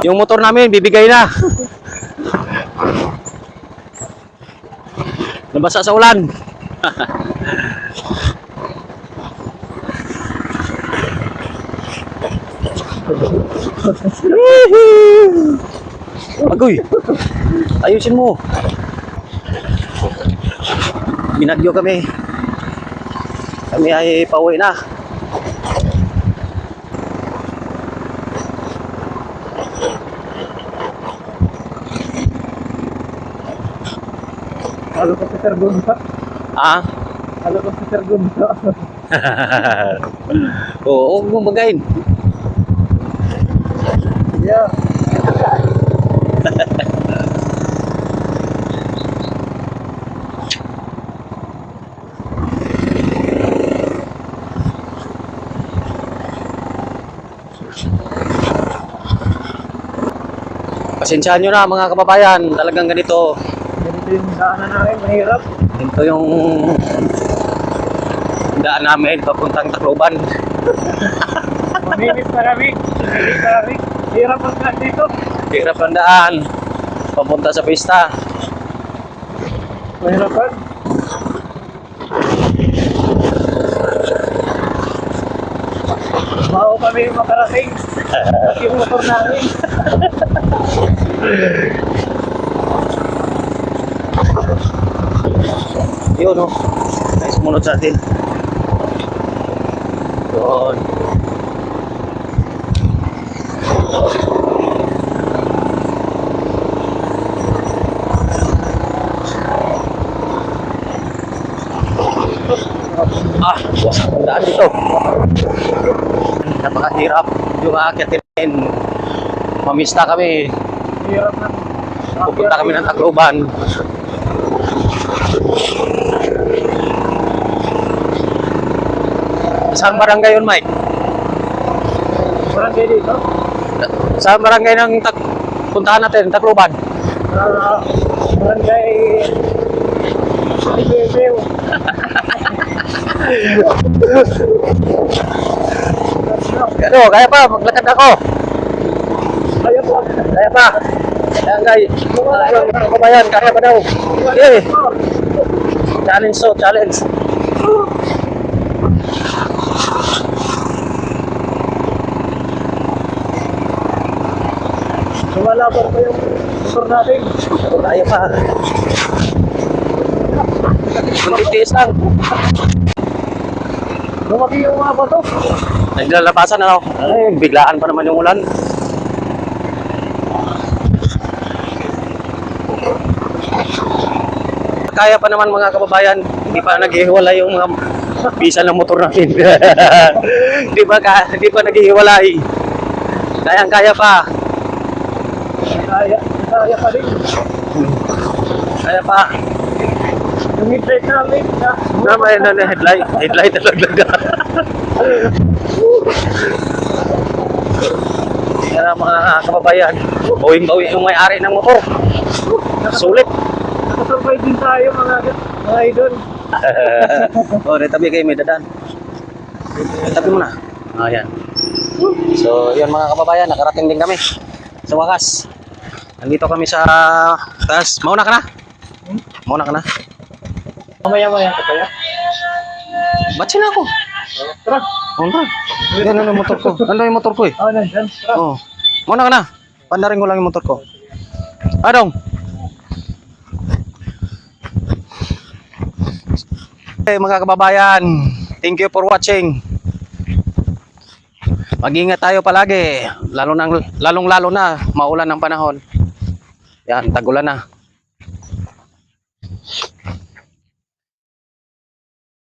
Yung motor namin, bibigay na. Nabasa sa ulan. Agoy, ayusin mo. Binagyo kami. Kami ay pauwi na. Halo ko si Sir Gunta. Ah? Halo ko si Sir Gunta. Oo, huwag mong bagayin. Yeah. Pasensyahan nyo na mga kababayan, talagang ganito. Ganito yung daanan namin, mahirap. Ito yung daan namin papuntang Tacloban. Maminis na kami. Maminis na kami. Hirap ang daan dito. Hirap ang daan papunta sa pista. Mahirapan. Bago kami makarating. Yung motor namin. Yun o, ay sumunod sa atin. Yun. Wasak ang daan dito. Napakahirap yung aakyatin. Mamista kami. Hirap na. Pupunta kami ng Tacloban. Saan barangay yun, Mike? Barangay dito. Saan barangay ng puntahan natin, Tacloban? Barangay Ibebeo. Ano, kaya pa, maglakad ako. Kaya po. Kaya pa. Kaya kabayan, kaya pa daw. Okay. Challenge to, challenge. Lumalaban pa yung motor natin. Kaya pa. Kunti-tiis lang. Lumaki yung mga bato. Naglalabasan na ako. Ay, biglaan pa naman yung ulan. Kaya pa naman mga kababayan, hindi pa naghihiwalay yung mga bisa ng motor natin. Hindi pa naghihiwalay. Kaya pa. Kaya pa rin. Kaya pa. Yung headlight namin. May headlight talaga. Kaya mga kababayan, bawing-bawi yung may-ari ng motor. Sulit. Nakasurvive din tayo mga idol. Oh, tabi kayo may dadan. Tabi mo na. Ayan. So, yun mga kababayan, nakarating din kami. Sa wakas. Nandito kami sa taas. Mauna ka na? Mauna ka na? Mamaya-maya ka kaya? Ba't sila ako? Tara. Mauna. Yan yung motor ko. Ano yung motor ko eh? Nandyan. Tara. Oh. Mauna ka na. Pandarin ko lang yung motor ko. Adong. Okay, mga kababayan, thank you for watching. Mag-ingat tayo palagi, lalong-lalo na maulan ng panahon. Yan, tagulan na.